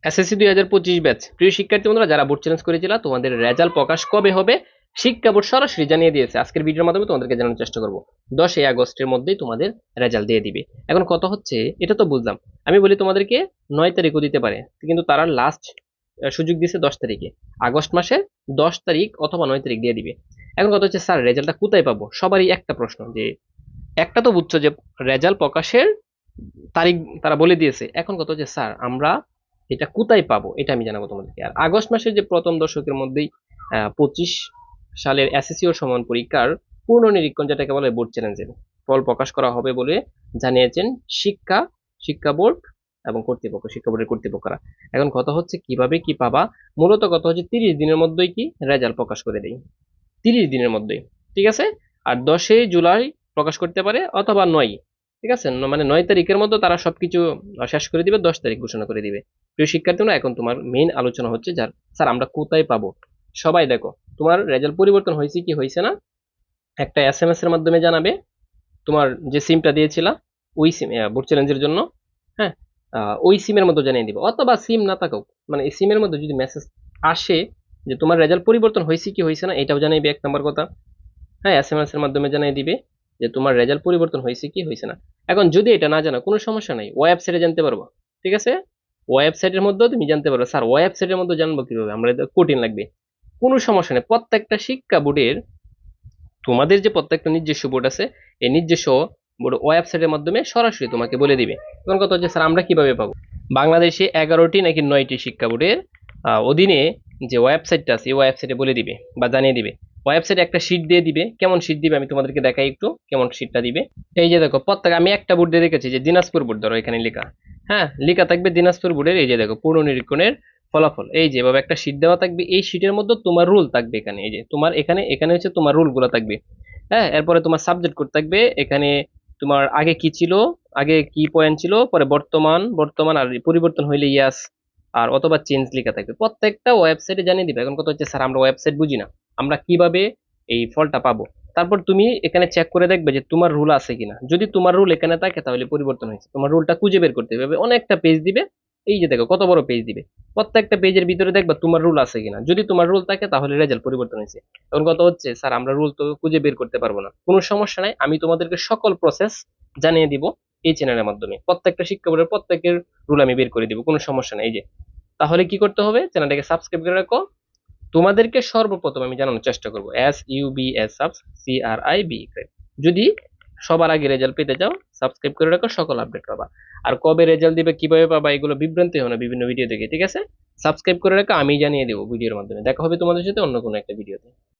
SSC 2025 batch প্রিয় শিক্ষার্থী বন্ধুরা, যারা বোর্ড চ্যালেঞ্জ করেছিল তোমাদের রেজাল্ট প্রকাশ কবে হবে শিক্ষা বোর্ড সরাসরি জানিয়ে দিয়েছে। আজকের ভিডিওর মাধ্যমে তোমাদেরকে জানানোর চেষ্টা করব। 10 আগস্টের মধ্যেই তোমাদের রেজাল্ট দিয়ে দিবে। এখন কত হচ্ছে এটা তো বুঝলাম, আমি বলি তোমাদেরকে 9 তারিখও দিতে পারে, কিন্তু তারা লাস্ট সুযোগ দিয়েছে 10 তারিখে, আগস্ট মাসের 10 তারিখ অথবা 9 তারিখ দিয়ে দিবে। এখন কথা হচ্ছে স্যার রেজাল্টটা কোথায় পাবো, সবারই একটা প্রশ্ন, যে একটা তো বুঝছো যে রেজাল্ট প্রকাশের তারিখ তারা বলে দিয়েছে, এখন কথা হচ্ছে স্যার আমরা এটা কোথায় পাবো, এটা আমি জানাবো তোমাদেরকে। আর আগস্ট মাসের যে প্রথম দশকের মধ্যেই 25 সালের এসএসসি ও সমান পরীক্ষার পূর্ণ নিরীক্ষণ, যেটাকে বলে বোর্ড চ্যালেঞ্জের ফল প্রকাশ করা হবে বলে জানিয়েছেন শিক্ষা বোর্ড এবং কর্তৃপক্ষ, শিক্ষা বোর্ডের কর্তৃপক্ষরা। এখন কথা হচ্ছে কিভাবে কি পাবা, মূলত কথা হচ্ছে 30 দিনের মধ্যেই কি রেজাল্ট প্রকাশ করে দেয়, 30 দিনের মধ্যেই, ঠিক আছে। আর 10 জুলাই প্রকাশ করতে পারে অথবা 9, ঠিক আছে, মানে 9 তারিখের মধ্যে তারা সবকিছু শেষ করে দিবে, 10 তারিখ ঘোষণা করে দিবে। প্রিয় শিক্ষার্থীরা, এখন তোমার মেইন আলোচনা হচ্ছে যার স্যার আমরা কোথায় পাবো। সবাই দেখো, তোমার রেজাল্ট পরিবর্তন হয়েছে কি হয়েছে না একটা এসএমএস এর মাধ্যমে জানাবে। তোমার যে সিমটা দিয়েছিলা ওই সিম বোর্ড চ্যালেঞ্জের জন্য, হ্যাঁ, ওই সিমের মধ্যে জানিয়ে দিবে, অথবা সিম না থাকুক, মানে এই সিমের মধ্যে যদি মেসেজ আসে যে তোমার রেজাল্ট পরিবর্তন হয়েছে কি হয়েছে না, এটাও জানাইবে এক নম্বর কথা। হ্যাঁ, এসএমএস এর মাধ্যমে জানিয়ে দিবে যে তোমার রেজাল্ট পরিবর্তন হয়েছে কি হয়েছে না। এখন যদি এটা না জানো কোনো সমস্যা নাই, ওয়েবসাইটে জানতে পারবো, ঠিক আছে। ওয়েবসাইটের মধ্যেও তুমি জানতে পারো। স্যার ওয়েবসাইটের মধ্যে জানবো কিভাবে, আমরা কঠিন লাগবে, কোনো সমস্যা নেই। প্রত্যেকটা শিক্ষা বোর্ডের, তোমাদের যে প্রত্যেকটা নিজস্ব বোর্ড আছে, এই নিজস্ব বোর্ড ওয়েবসাইটের মাধ্যমে সরাসরি তোমাকে বলে দিবে। এখন কথা হচ্ছে স্যার আমরা কিভাবে পাবো, বাংলাদেশে 11টি নাকি 9টি শিক্ষা বোর্ডের অধীনে যে ওয়েবসাইটটা আছে এই ওয়েবসাইটে বলে দিবে বা জানিয়ে দিবে। ওয়েবসাইটে একটা শীট দিয়ে দিবে, কেমন শীট দিবে আমি তোমাদেরকে দেখাই একটু কেমন শীটটা দিবে। এই যে দেখো, প্রত্যেক আমি একটা বোর্ড দিয়ে রেখেছি, যে দিনাজপুর বোর্ড, ধরো এখানে লেখা, হ্যাঁ লেখা থাকবে দিনাজপুর বোর্ডের। এই যে দেখো পূর্ণ নিরীক্ষণের ফলাফল, এই যে এভাবে একটা শীট দেওয়া থাকবে, এই শীটের মধ্যে তোমার রুল থাকবে এখানে, এই যে তোমার এখানে এখানে হচ্ছে তোমার রুল গুলো থাকবে। হ্যাঁ, এরপরে তোমার সাবজেক্ট কোড থাকবে এখানে, তোমার আগে কি ছিল, আগে কি পয়েন্ট ছিল, পরে বর্তমান, বর্তমান আর পরিবর্তন হইলে ইয়াস আর অথবা চেঞ্জ লেখা থাকবে। প্রত্যেকটা ওয়েবসাইটে জানিয়ে দিবে। এখন কথা হচ্ছে স্যার আমরা ওয়েবসাইট বুঝি না, আমরা কিভাবে এই ফলটা পাবো। তারপর তুমি এখানে চেক করে দেখবে যে তোমার রুল আছে কিনা, যদি তোমার রুল এখানে থাকে তাহলে পরিবর্তন হয়েছে, তোমার রুলটা খুঁজে বের করতে হবে। অনেকটা পেজ দিবে, এই যে দেখো কত বড় পেজ দিবে, প্রত্যেকটা পেজের ভিতরে দেখবা তোমার রুল আছে কিনা, যদি তোমার রুল থাকে তাহলে রেজাল্ট পরিবর্তন হয়েছে। এখন কথা হচ্ছে স্যার আমরা রুল তো খুঁজে বের করতে পারবো না, কোনো সমস্যা নাই, আমি তোমাদেরকে সকল প্রসেস জানিয়ে দিব এই চ্যানেলের মাধ্যমে। প্রত্যেকটা শিক্ষা বোর্ডের প্রত্যেকের রুল আমি বের করে দিব, কোনো সমস্যা নাই। এই যে তাহলে কি করতে হবে, চ্যানেলটাকে সাবস্ক্রাইব করে রাখো। তোমাদেরকে সর্বপ্রথম আমি জানানোর চেষ্টা করবো SUBS CRIB, যদি সবার আগে রেজাল্ট পেতে চাও সাবস্ক্রাইব করে রাখো, সকল আপডেট পাবা। আর কবে রেজাল্ট দিবে কিভাবে পাবা এগুলো বিভ্রান্তি হয় না বিভিন্ন ভিডিও দেখে, ঠিক আছে। সাবস্ক্রাইব করে রাখো, আমি জানিয়ে দেবো ভিডিওর মাধ্যমে। দেখা হবে তোমাদের সাথে অন্য কোনো একটা ভিডিওতে।